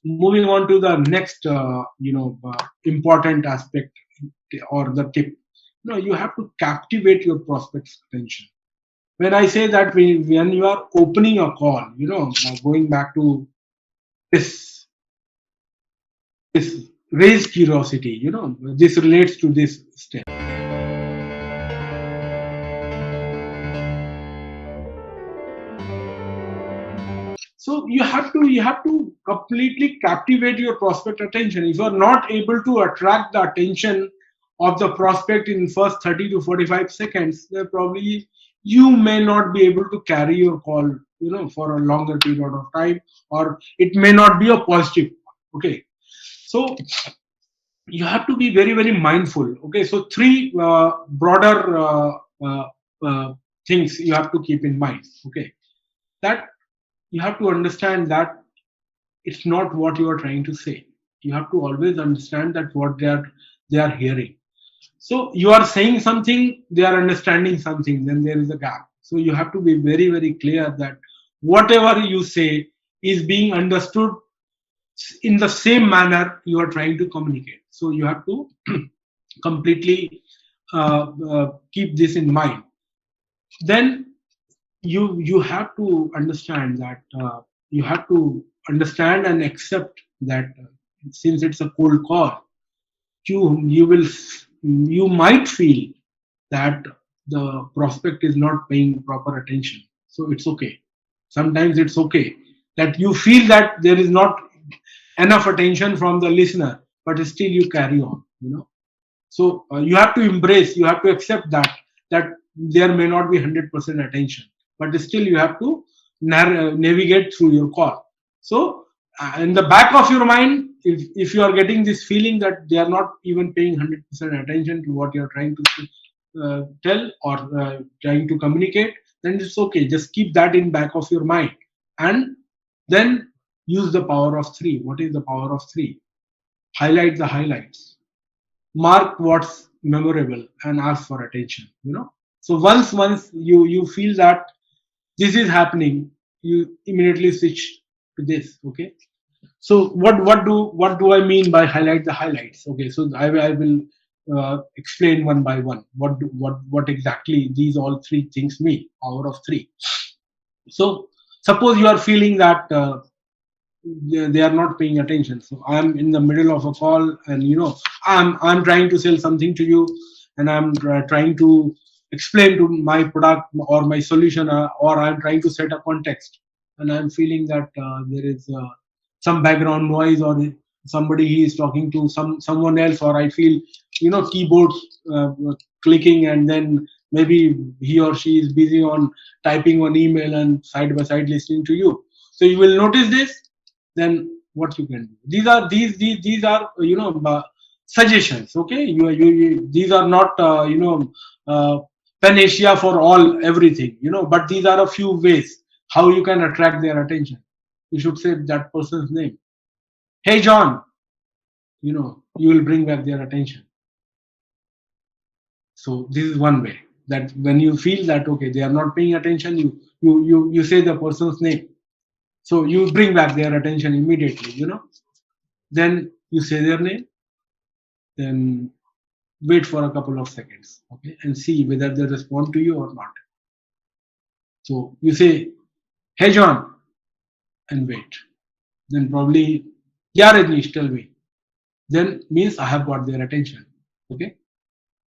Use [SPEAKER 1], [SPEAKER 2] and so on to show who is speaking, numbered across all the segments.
[SPEAKER 1] Moving on to the next, important aspect or the tip. You have to captivate your prospect's attention. When I say that, when you are opening a call, going back to this this raised curiosity, this relates to this step. So you have to completely captivate your prospect attention. If you are not able to attract the attention of the prospect in first 30 to 45 seconds, then probably you may not be able to carry your call, for a longer period of time, or it may not be a positive one. Okay. So you have to be very very mindful. Okay, so three broader uh, uh, things you have to keep in mind. Okay, that you have to understand that it's not what you are trying to say. You have to always understand that what they are hearing. So you are saying something, they are understanding something, then there is a gap. So you have to be very very clear that whatever you say is being understood in the same manner you are trying to communicate. So you have to completely keep this in mind. Then you have to understand that you have to understand and accept that since it's a cold call, you might feel that the prospect is not paying proper attention. So it's okay. Sometimes it's okay that you feel that there is not enough attention from the listener, but still you carry on. So you have to embrace, you have to accept that there may not be 100% attention, but still you have to navigate through your call. So in the back of your mind, if you are getting this feeling that they are not even paying 100% attention to what you are trying to tell or trying to communicate, then it's okay. Just keep that in back of your mind, and then use the power of three. What is the power of three? Highlight the highlights, mark what's memorable, and ask for attention. So once you feel that this is happening, you immediately switch to this. Okay. So what do I mean by highlight the highlights? Okay, so I will explain one by one what exactly these all three things mean. Power of three. So suppose you are feeling that they are not paying attention. So I'm in the middle of a call, and I'm trying to sell something to you, and I'm trying to explain to my product or my solution, or I'm trying to set a context, and I'm feeling that there is some background noise, or somebody he is talking to someone else, or I feel keyboards clicking, and then maybe he or she is busy on typing one email and side by side listening to you. So you will notice this. Then what you can do, these are suggestions. Okay, these are not panacea for all everything, but these are a few ways how you can attract their attention. You should say that person's name. Hey John, you will bring back their attention. So this is one way, that when you feel that okay they are not paying attention, you say the person's name. So you bring back their attention immediately. Then you say their name, then wait for a couple of seconds, okay, and see whether they respond to you or not. So you say, hey John, and wait. Then probably, yeah Rajneesh, tell me. Then means I have got their attention. Okay.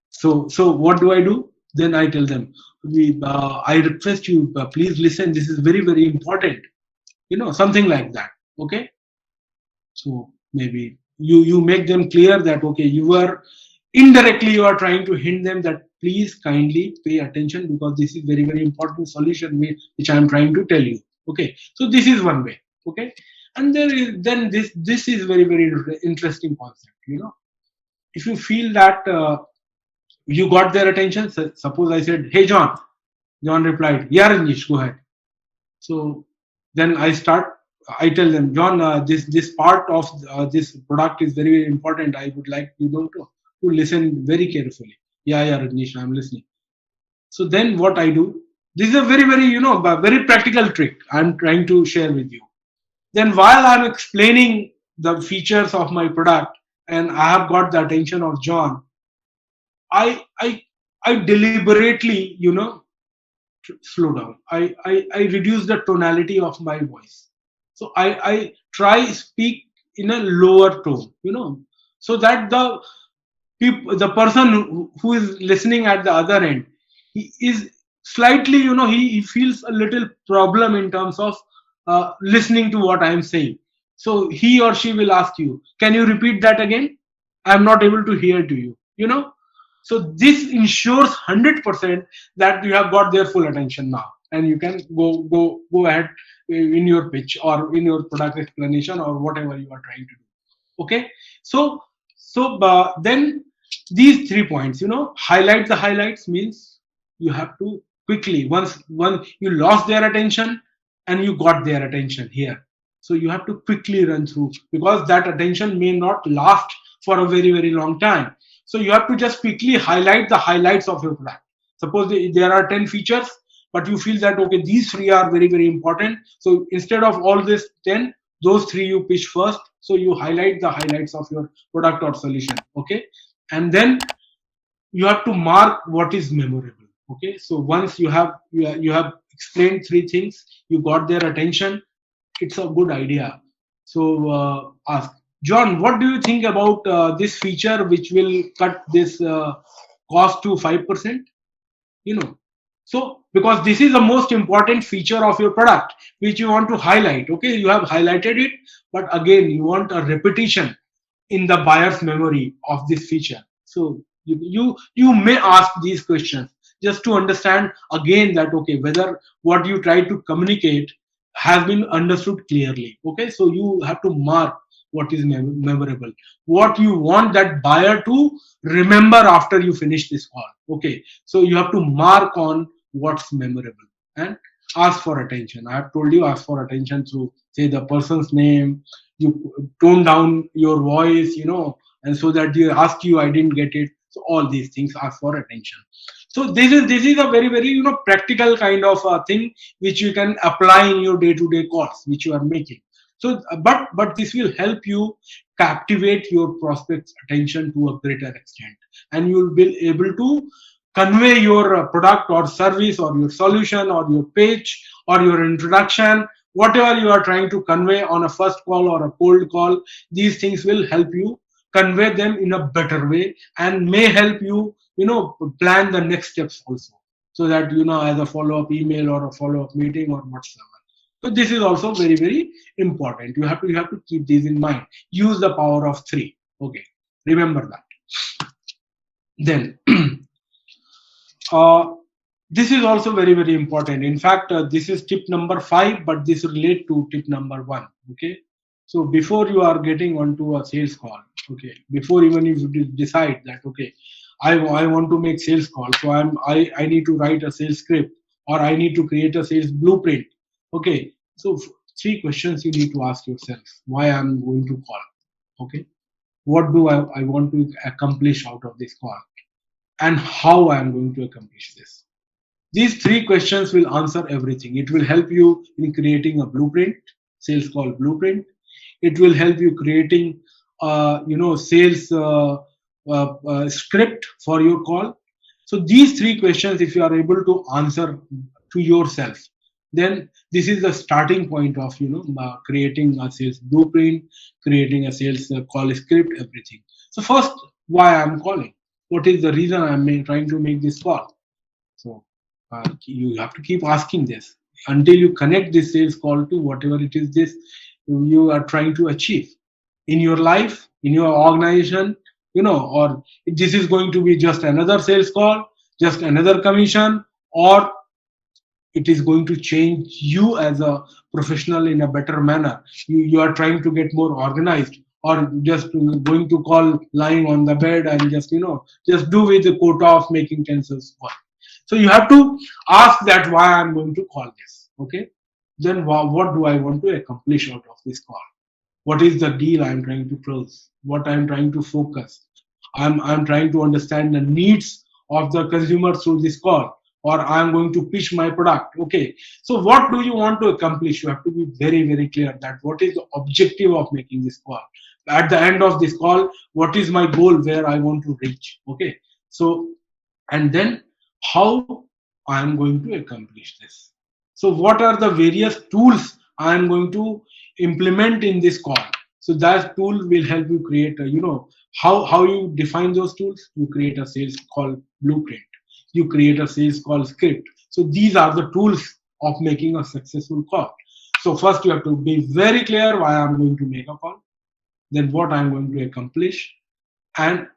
[SPEAKER 1] So what do I do? Then I tell them, I request you, please listen. This is very very important. Something like that. Okay. So maybe you make them clear that okay, you are trying to hint them that please kindly pay attention, because this is very very important solution which I am trying to tell you. Okay, so this is one way. Okay, and then this is very very interesting concept. If you feel that you got their attention, suppose I said, hey John. John replied, yeah Rajneesh, go ahead. So then I tell them, John, this part of this product is very, very important. I would like you to listen very carefully. Yeah, Rajneesh, I'm listening. So then what I do, this is a very, very, very practical trick I'm trying to share with you. Then while I'm explaining the features of my product and I have got the attention of John, I I I deliberately, slow down. I reduce the tonality of my voice. So I try speak in a lower tone, so that the person who is listening at the other end, he is slightly, he feels a little problem in terms of listening to what I am saying. So he or she will ask you, can you repeat that again? I'm not able to hear to you. So this ensures 100% that you have got their full attention now, and you can go ahead in your pitch or in your product explanation or whatever you are trying to do. Okay. So then these 3 points, highlight the highlights means you have to quickly, once you lost their attention and you got their attention here, so you have to quickly run through, because that attention may not last for a very very long time. So you have to just quickly highlight the highlights of your product. Suppose there are 10 features, but you feel that okay, these three are very very important, so instead of all this 10, those three you pitch first. So you highlight the highlights of your product or solution. Okay. And then you have to mark what is memorable. Okay. So once you have explained three things, you got their attention, it's a good idea. So ask John, what do you think about this feature which will cut this cost to 5%? you know so because this is the most important feature of your product which you want to highlight. Okay, you have highlighted it, but again you want a repetition in the buyer's memory of this feature. So you may ask these questions just to understand again that okay, whether what you try to communicate has been understood clearly. Okay, so you have to mark what is memorable, what you want that buyer to remember after you finish this call. Okay, so you have to mark on what's memorable and ask for attention. I have told you, ask for attention through say the person's name. You tone down your voice, and so that they ask you, I didn't get it. So all these things ask for attention. So this is a very very practical kind of thing which you can apply in your day-to-day calls which you are making. So but this will help you captivate your prospects attention to a greater extent, and you will be able to convey your product or service or your solution or your pitch or your introduction, whatever you are trying to convey on a first call or a cold call. These things will help you convey them in a better way and may help you plan the next steps also, so that as a follow-up email or a follow-up meeting or whatsoever. So this is also very very important. You have to keep these in mind. Use the power of three. Okay, remember that. Then uh, this is also very very important. In fact, this is tip number 5, but this relate to tip number 1. Okay, so before you are getting onto a sales call, okay, before even if you decide that okay, I want to make sales call, so I need to write a sales script or I need to create a sales blueprint. Okay, so three questions you need to ask yourself: why I'm going to call? Okay, what do I want to accomplish out of this call, and how I am going to accomplish this. These three questions will answer everything. It will help you in creating a blueprint, sales call blueprint. It will help you creating, sales script for your call. So these three questions, if you are able to answer to yourself, then this is the starting point of creating a sales blueprint, creating a sales call script, everything. So first, why I'm calling? What is the reason I'm trying to make this call? So you have to keep asking this until you connect this sales call to whatever it is this you are trying to achieve in your life, in your organization, or this is going to be just another sales call, just another commission, or it is going to change you as a professional in a better manner. You are trying to get more organized, or just going to call lying on the bed and just do with the quota of making 10 sales call. So you have to ask that why I'm going to call this. Okay, then what do I want to accomplish out of this call? What is the deal I'm trying to close? What I'm trying to focus? I'm trying to understand the needs of the consumer through this call. or I'm going to pitch my product. Okay, so what do you want to accomplish? You have to be very, very clear that what is the objective of making this call. At the end of this call, what is my goal where I want to reach? Okay, so and then how I am going to accomplish this. So what are the various tools I am going to implement in this call? So that tool will help you create a, how you define those tools. You create a sales call blueprint. You create a sales call script. So these are the tools of making a successful call. So first you have to be very clear why I'm going to make a call, then what I'm going to accomplish, and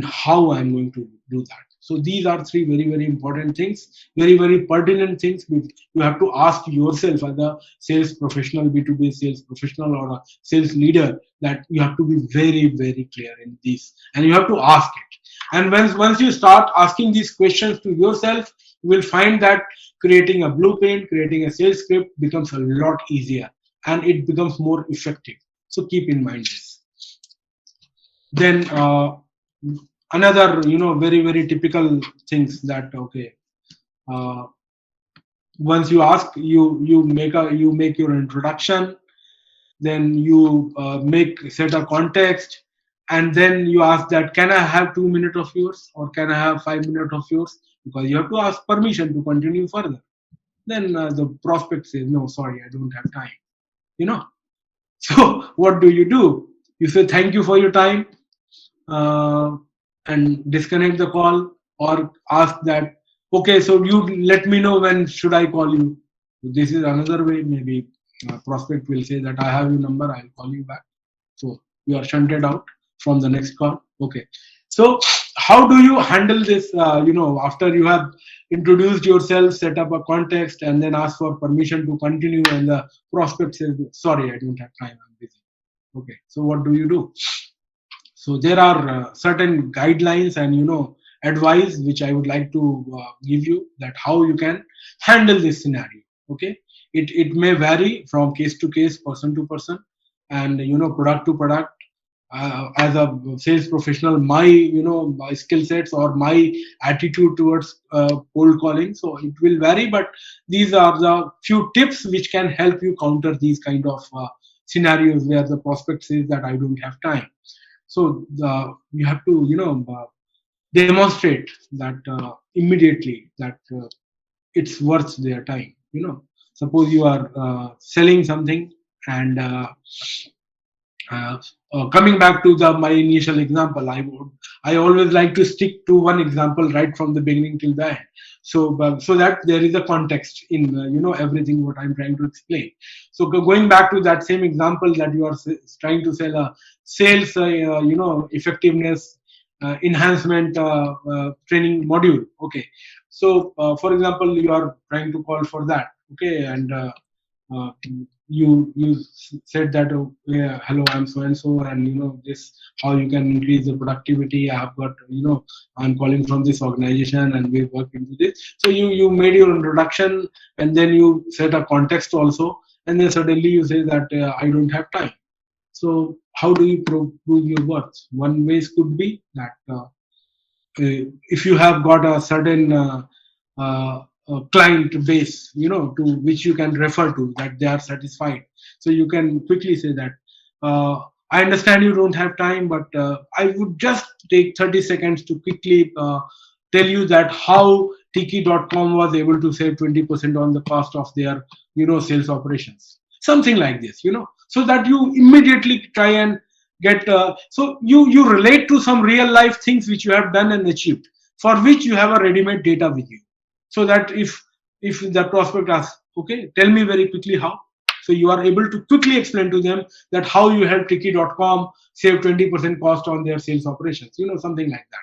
[SPEAKER 1] how I'm going to do that. So these are three very, very important things, very, very pertinent things which you have to ask yourself as a sales professional, B2B sales professional or a sales leader, that you have to be very, very clear in this and you have to ask it. And once you start asking these questions to yourself, you will find that creating a blueprint, creating a sales script becomes a lot easier and it becomes more effective. So keep in mind this. Then another, very, very typical things that, okay, uh, once you ask, you make your introduction, then you set a context, and then you ask that, can I have 2 minutes of yours, or can I have 5 minutes of yours, because you have to ask permission to continue further. Then the prospect says, no, sorry, I don't have time, you know. So what do? You say thank you for your time, uh, and disconnect the call, or ask that, okay, so you let me know when should I call you. This is another way. Maybe prospect will say that I have your number, I'll call you back. So you are shunted out from the next call. Okay, so how do you handle this, after you have introduced yourself, set up a context, and then ask for permission to continue, and the prospect says, sorry, I don't have time, I'm busy. Okay, so what do? So there are certain guidelines and advice which I would like to give you, that how you can handle this scenario. Okay, it may vary from case to case, person to person, and product to product. As a sales professional, my skill sets or my attitude towards cold calling, so it will vary. But these are the few tips which can help you counter these kind of scenarios where the prospect says that I don't have time. So you have to demonstrate that immediately that it's worth their time. Suppose you are selling something, and uh, coming back to the my initial example, I always like to stick to one example right from the beginning till the end, so that there is a context in everything what I'm trying to explain. So going back to that same example, that you are trying to sell a sales effectiveness enhancement training module. Okay, so for example, you are trying to call for that. Okay, and uh, you said that, oh, yeah, hello, I'm so and so, and this, how you can increase the productivity. I have got, I'm calling from this organization and we work into this. So you made your introduction, and then you set a context also, and then suddenly you say that I don't have time. So how do you prove your worth? One ways could be that if you have got a certain client base, to which you can refer to, that they are satisfied. So you can quickly say that, I understand you don't have time, but I would just take 30 seconds to quickly tell you that how Tiki.com was able to save 20% on the cost of their, sales operations. Something like this, so that you immediately try and get so you relate to some real life things which you have done and achieved, for which you have a ready-made data with you. So that if the prospect asks, okay, tell me very quickly how, so you are able to quickly explain to them that how you help Tiki.com save 20% cost on their sales operations, something like that.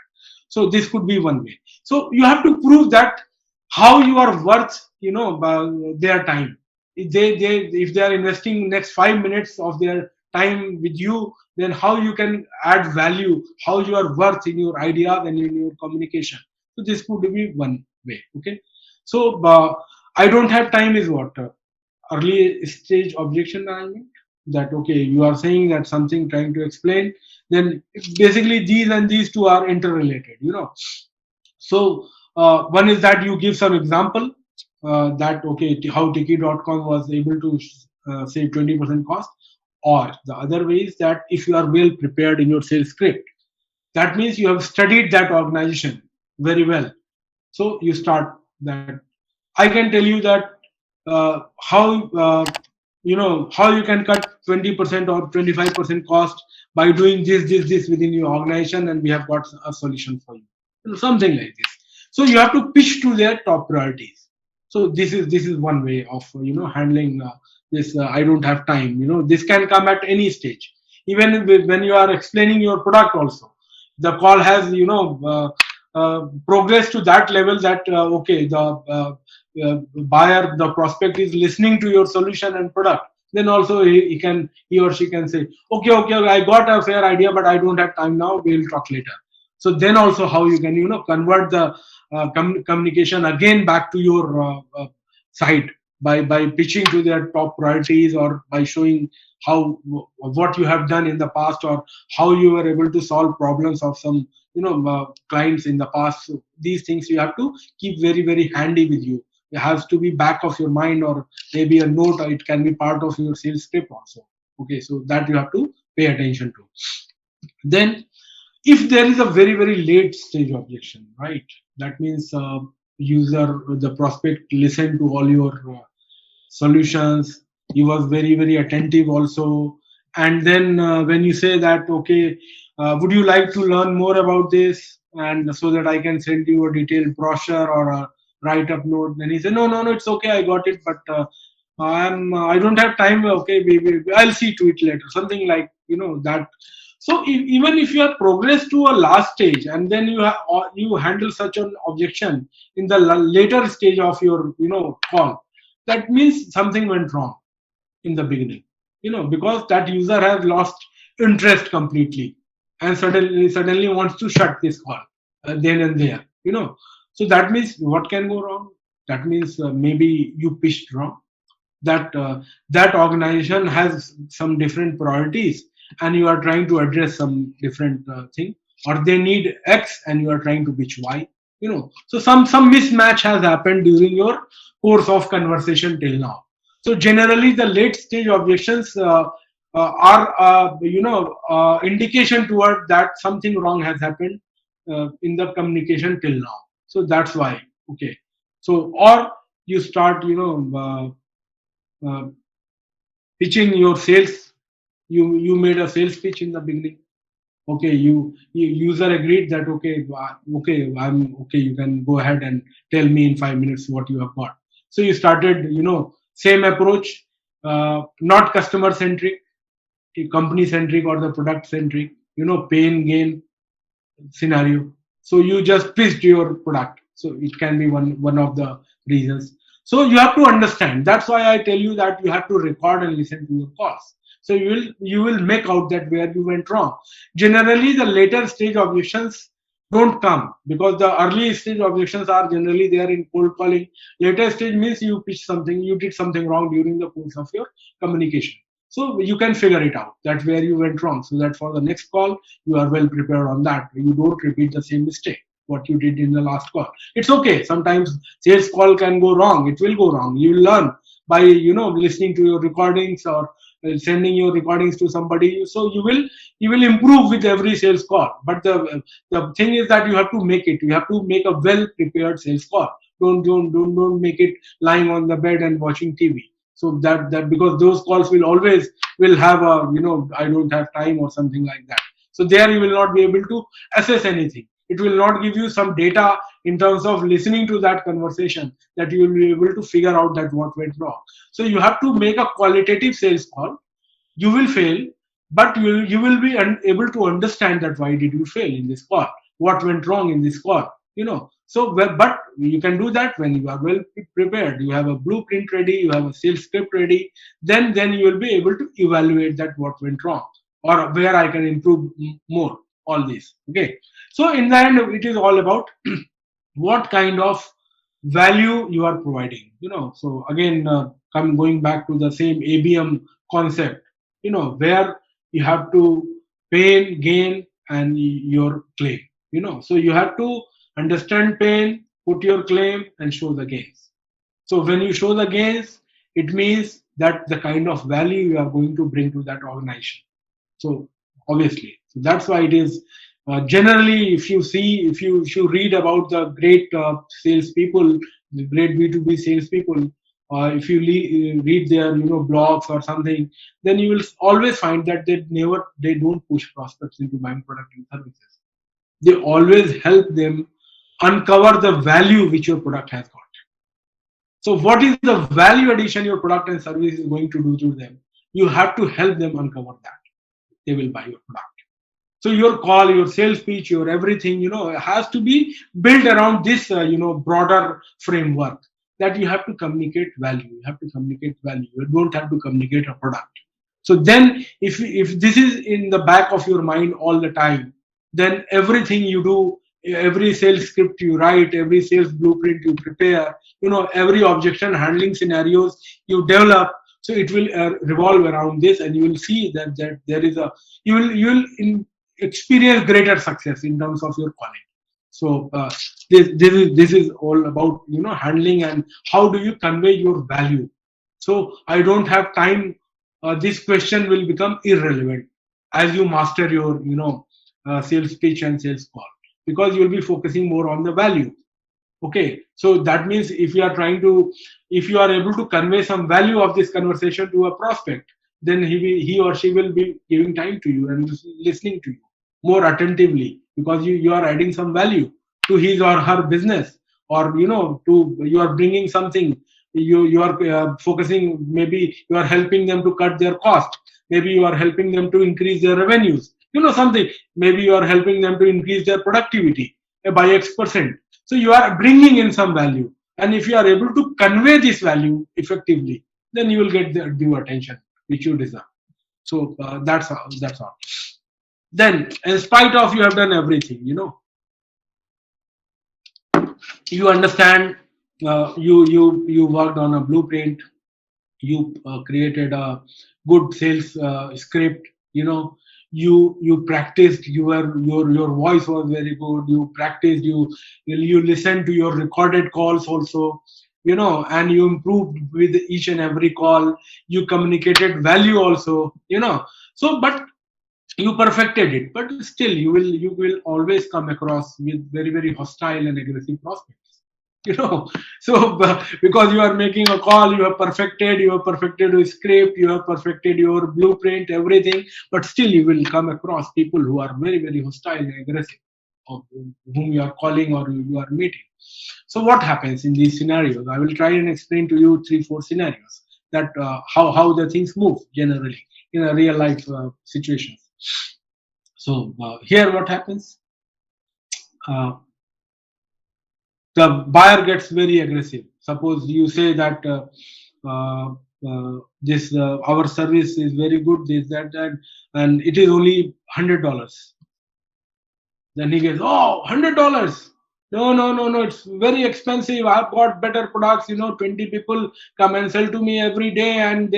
[SPEAKER 1] So this could be one way. So you have to prove that how you are worth, their time. If they are investing next 5 minutes of their time with you, then how you can add value, how you are worth in your ideas and in your communication. So this could be one way. Okay, so I don't have time is what, early stage objection management. That, okay, you are saying that something trying to explain, then basically these and these two are interrelated. So One is that you give some example that okay, how Tiki.com was able to save 20% cost, or the other way is that if you are well prepared in your sales script, that means you have studied that organization very well. So you start that. I can tell you that how how you can cut 20% or 25% cost by doing this within your organization, and we have got a solution for you. Something like this. So you have to pitch to their top priorities. So this is one way of handling this. I don't have time. This can come at any stage, even when you are explaining your product. Also, the call has progressed to that level that okay, the buyer, the prospect is listening to your solution and product. Then also he or she can say, okay, I got a fair idea, but I don't have time now. We'll talk later. So then also how you can convert the communication again back to your side by pitching to their top priorities, or by showing how what you have done in the past, or how you were able to solve problems of some clients in the past. So these things you have to keep very very handy with you. It has to be back of your mind, or maybe a note, or it can be part of your sales script also. Okay, so that you have to pay attention to. Then if there is a very very late stage objection, right, that means user, the prospect listened to all your solutions, he was very very attentive also, and then when you say that okay, would you like to learn more about this, and so that I can send you a detailed brochure or a write up note, then he said no, it's okay, I got it, but I don't have time. Okay, I'll see to it later, something like that. So even if you have progressed to a last stage, and then you handle such an objection in the later stage of your call, that means something went wrong in the beginning. Because that user has lost interest completely, and suddenly wants to shut this call then and there. So that means what can go wrong? That means maybe you pitched wrong, that that organization has some different priorities, and you are trying to address some different thing, or they need X and you are trying to pitch Y. So some mismatch has happened during your course of conversation till now. So generally the late stage objections are indication toward that something wrong has happened in the communication till now. So that's why. Okay, so or you start pitching your sales. You made a sales pitch in the beginning. Okay, you user agreed that okay, okay, I'm okay, you can go ahead and tell me in 5 minutes what you have got. So you started same approach, not customer centric, company centric, or the product centric, pain gain scenario. So you just pitched your product. So it can be one of the reasons. So you have to understand. That's why I tell you that you have to record and listen to your calls. So you will make out that where you went wrong. Generally, the later stage objections don't come, because the early stage objections are generally there in cold calling. Later stage means you pitch something, you did something wrong during the course of your communication. So you can figure it out that where you went wrong, so that for the next call you are well prepared on that. You don't repeat the same mistake what you did in the last call. It's okay. Sometimes sales call can go wrong. It will go wrong. You will learn by listening to your recordings, or sending your recordings to somebody. So you will improve with every sales call. But the thing is that you have to make it. You have to make a well prepared sales call. Don't make it lying on the bed and watching TV. So that because those calls will have a I don't have time or something like that. So there you will not be able to assess anything. It will not give you some data in terms of listening to that conversation, that you will be able to figure out that what went wrong. So you have to make a qualitative sales call. You will fail, but you will be able to understand that why did you fail in this call, what went wrong in this call. So but you can do that when you are well prepared. You have a blueprint ready, you have a sales script ready. Then you will be able to evaluate that what went wrong, or where I can improve more. All this. Okay. So in the end, it is all about what kind of value you are providing. So again, going back to the same ABM concept. Where you have to pain, gain, and your claim. So you have to understand pain, put your claim and show the gains. So when you show the gains, it means that the kind of value you are going to bring to that organization. So obviously, so that's why it is generally, if you see, if you read about the great salespeople, the great B2B salespeople, if you read their blogs or something, then you will always find that they don't push prospects into buying product and services. They always help them uncover the value which your product has got. So what is the value addition your product and service is going to do to them? You have to help them uncover that. They will buy your product. So your call, your sales pitch, your everything, has to be built around this, broader framework, that you have to communicate value. You have to communicate value. You don't have to communicate a product. So then, if this is in the back of your mind all the time, then everything you do, every sales script you write, every sales blueprint you prepare, every objection handling scenarios you develop, so it will revolve around this, and you will see that there is a you will experience greater success in terms of your calling. So this is all about handling and how do you convey your value. So I don't have time. This question will become irrelevant as you master your sales pitch and sales call, because you will be focusing more on the value. Okay, so that means if you are able to convey some value of this conversation to a prospect, then he or she will be giving time to you and listening to you more attentively, because you are adding some value to his or her business, or you are bringing something. You are focusing, maybe you are helping them to cut their cost, maybe you are helping them to increase their revenues, something, maybe you are helping them to increase their productivity by X%. So you are bringing in some value, and if you are able to convey this value effectively, then you will get the due attention which you deserve. So that's all. Then, in spite of you have done everything, you understand, you worked on a blueprint, you created a good sales script, you practiced, your voice was very good, you practiced, you listened to your recorded calls also, and you improved with each and every call, you communicated value also, so but you perfected it, but still you will always come across with very, very hostile and aggressive prospects, you know so because you are making a call, you have perfected your script, you have perfected your blueprint, everything, but still you will come across people who are very, very hostile and aggressive, of whom you are calling or you are meeting. So what happens in these scenarios? I will try and explain to you 3-4 scenarios, that how the things move generally in a real life situations. So here what happens, uh, the buyer gets very aggressive. Suppose you say that this our service is very good, this that, and it is only $100. Then he gets, oh, $100. No, no, no, no, it's very expensive. I've got better products. 20 people come and sell to me every day, and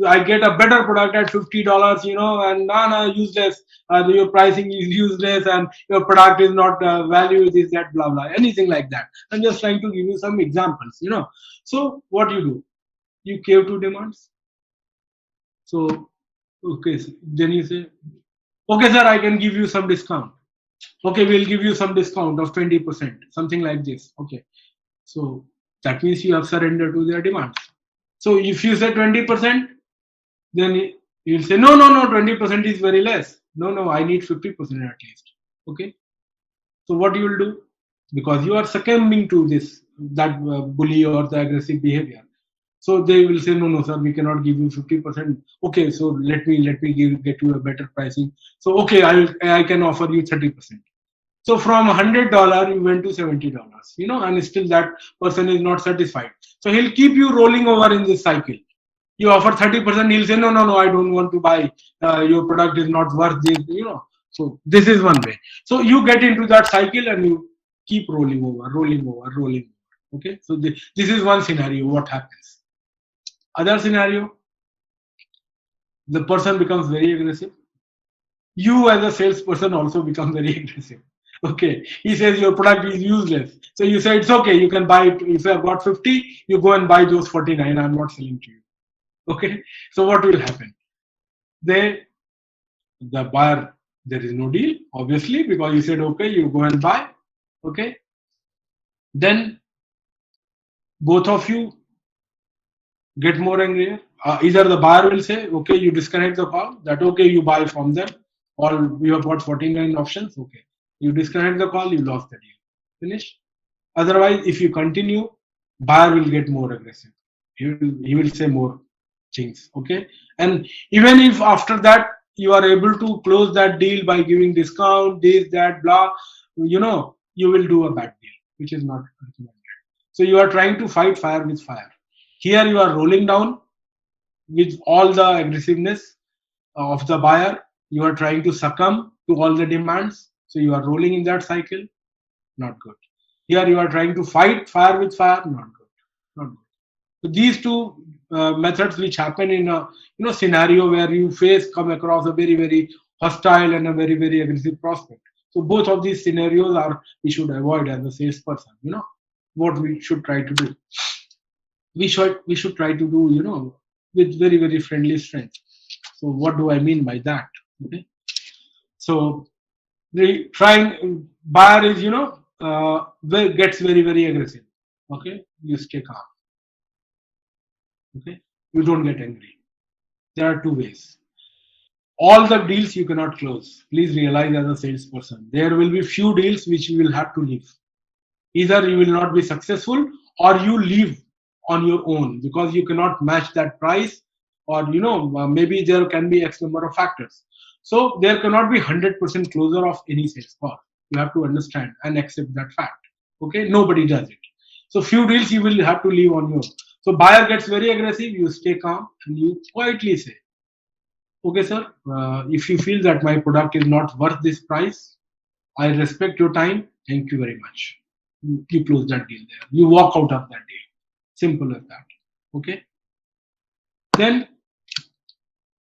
[SPEAKER 1] I get a better product at $50. And nah, useless. Your pricing is useless, and your product is not value. This, that, blah, blah, anything like that. I'm just trying to give you some examples. So what you do? You cave to demands. So okay, then you say, okay, sir, I can give you some discount. Okay, we'll give you some discount of 20%, something like this. Okay, so that means you have surrendered to their demands. So if you say 20%, then you'll say, no, no, no, 20% is very less. No, no, I need 50% at least. Okay, so what you will do? Because you are succumbing to that bully or the aggressive behavior. So they will say, no, no, sir, we cannot give you 50%. Okay, so let me get you a better pricing. So okay, I can offer you 30%. So from $100 you went to $70, and still that person is not satisfied. So he'll keep you rolling over in this cycle. You offer 30%, he'll say, no, no, no, I don't want to buy. Your product is not worth this. So this is one way. So you get into that cycle and you keep rolling over, rolling over, rolling over. Okay, so this is one scenario. What happens? Other scenario, the person becomes very aggressive. You as a salesperson also become very aggressive. Okay, he says your product is useless. So you say it's okay, you can buy it. If you have got 50, you go and buy those 49. I'm not selling to you. Okay, so what will happen? They, the buyer, there is no deal, obviously, because you said okay, you go and buy. Okay, then both of you get more angry. Either the buyer will say, okay, you disconnect the call, that okay, you buy from them, or you have got 49 options. Okay, you disconnect the call, you lost the deal. Finish. Otherwise, if you continue, buyer will get more aggressive. He will say more things. Okay, and even if after that you are able to close that deal by giving discount, this, that, blah, you will do a bad deal, which is not recommended. So you are trying to fight fire with fire. Here you are rolling down with all the aggressiveness of the buyer. You are trying to succumb to all the demands. So you are rolling in that cycle. Not good. Here you are trying to fight fire with fire. Not good. Not good. So these two methods which happen in a scenario where you come across a very very hostile and a very very aggressive prospect. So both of these scenarios are we should avoid as a salesperson. What we should try to do. We should try to do with very very friendly strength. So what do I mean by that? Okay. So the trying buyer is gets very very aggressive. Okay, you stay calm. Okay, you don't get angry. There are two ways. All the deals you cannot close. Please realize as a salesperson, there will be few deals which you will have to leave. Either you will not be successful or you leave on your own because you cannot match that price, or maybe there can be x number of factors. So there cannot be 100% closure of any sales call. You have to understand and accept that fact. Okay, nobody does it. So few deals you will have to leave on your own. So buyer gets very aggressive, you stay calm and you quietly say, okay sir, if you feel that my product is not worth this price, I respect your time. Thank you very much. You close that deal there. You walk out of that deal. Simple as that. Okay. Then,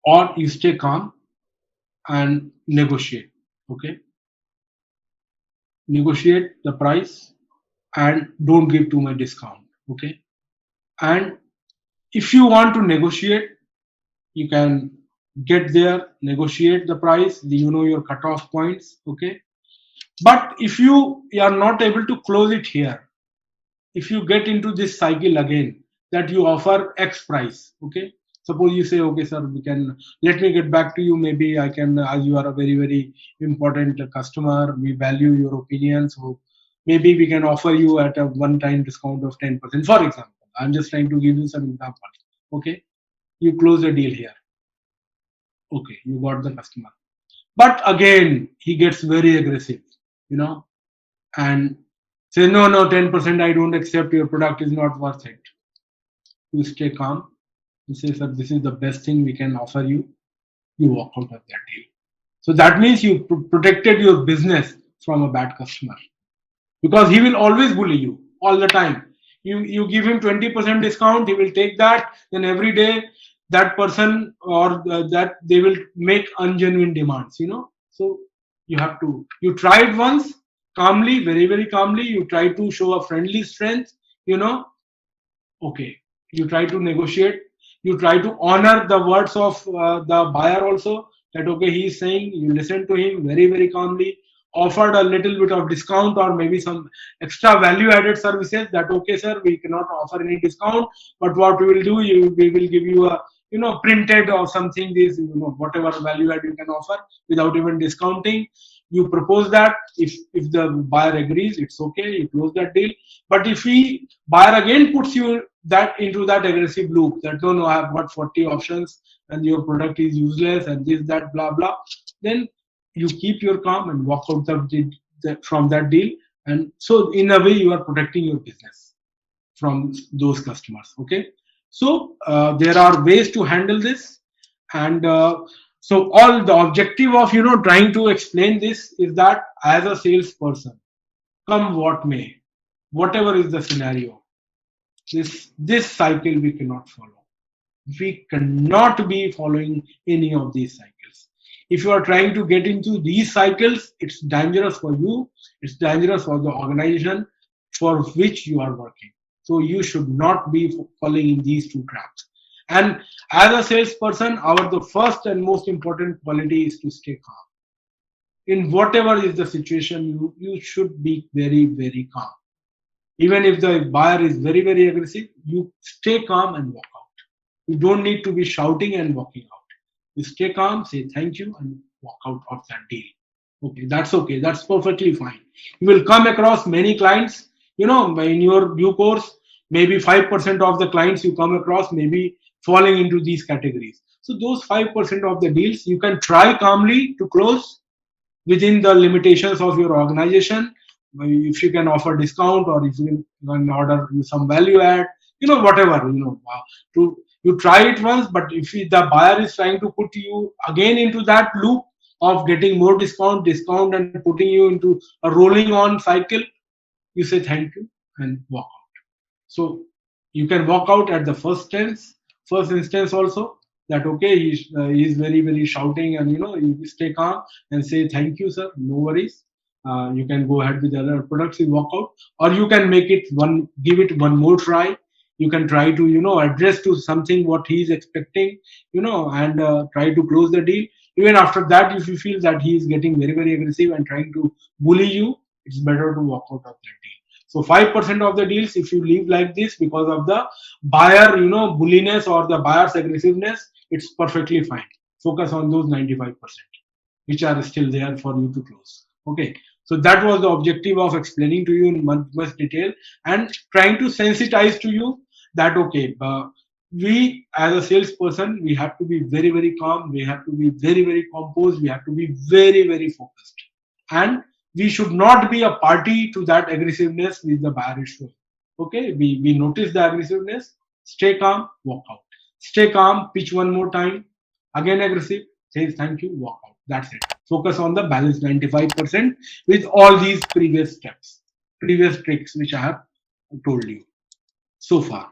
[SPEAKER 1] or you stay calm and negotiate. Okay. Negotiate the price and don't give too much discount. Okay. And if you want to negotiate, you can get there, negotiate the price. You know your cutoff points. Okay. But if you are not able to close it here, if you get into this cycle again that you offer X price, okay, suppose you say, okay sir, we can, let me get back to you, maybe I can, as you are a very very important customer, we value your opinion, so maybe we can offer you at a one time discount of 10%, for example. I'm just trying to give you some examples. Okay, you close the deal here. Okay, you got the customer, but again he gets very aggressive, you know and say, no, no, 10% I don't accept, your product is not worth it. You stay calm. You say, sir, this is the best thing we can offer you. You walk out of that deal. So that means you protected your business from a bad customer, because he will always bully you all the time. You give him 20% discount, he will take that. Then every day that person or that they will make ungenuine demands. So you try it once calmly, very very calmly. You try to show a friendly strength. You know, okay. You try to negotiate. You try to honor the words of the buyer also. That okay, he is saying. You listen to him very very calmly, offered a little bit of discount or maybe some extra value added services. That okay sir, we cannot offer any discount, but what we will do, we will give you a printed or something, this whatever value add you can offer without even discounting. You propose that. If the buyer agrees, it's okay, you close that deal. But if he buyer again puts you that into that aggressive loop, that no, I have got 40 options and your product is useless and this, that, blah blah, then you keep your calm and walk out from that deal. And so in a way you are protecting your business from those customers. Okay, so there are ways to handle this. And so all the objective of trying to explain this is that as a salesperson, come what may, whatever is the scenario, this cycle we cannot follow. We cannot be following any of these cycles. If you are trying to get into these cycles, it's dangerous for you, it's dangerous for the organization for which you are working. So you should not be falling in these two traps. And as a salesperson, our the first and most important quality is to stay calm. In whatever is the situation, you should be very, very calm. Even if the buyer is very, very aggressive, you stay calm and walk out. You don't need to be shouting and walking out. You stay calm, say thank you, and walk out of that deal. Okay, that's okay. That's perfectly fine. You will come across many clients, in your due course, maybe 5% of the clients you come across may be falling into these categories. So those 5% of the deals you can try calmly to close within the limitations of your organization. If you can offer discount, or if you can order some value add, whatever, to you try it once. But if the buyer is trying to put you again into that loop of getting more discount and putting you into a rolling on cycle, you say thank you and walk out. So you can walk out at the first instance also, that okay, he's very, very shouting, and you stay calm and say thank you sir, no worries, you can go ahead with the other products, you walk out. Or you can give it one more try. You can try to address to something what he is expecting, and try to close the deal. Even after that, if you feel that he is getting very, very aggressive and trying to bully you, it's better to walk out of that deal. So 5% of the deals, if you leave like this because of the buyer, bulliness or the buyer's aggressiveness, it's perfectly fine. Focus on those 95%, which are still there for you to close. Okay. So that was the objective of explaining to you in much detail and trying to sensitize to you that, okay, we as a salesperson, we have to be very, very calm. We have to be very, very composed. We have to be very, very focused. And we should not be a party to that aggressiveness which the buyer is showing. Okay, we notice the aggressiveness, stay calm, walk out. Stay calm, pitch one more time, again aggressive, says thank you, walk out. That's it. Focus on the balance 95% with all these previous steps, previous tricks which I have told you so far.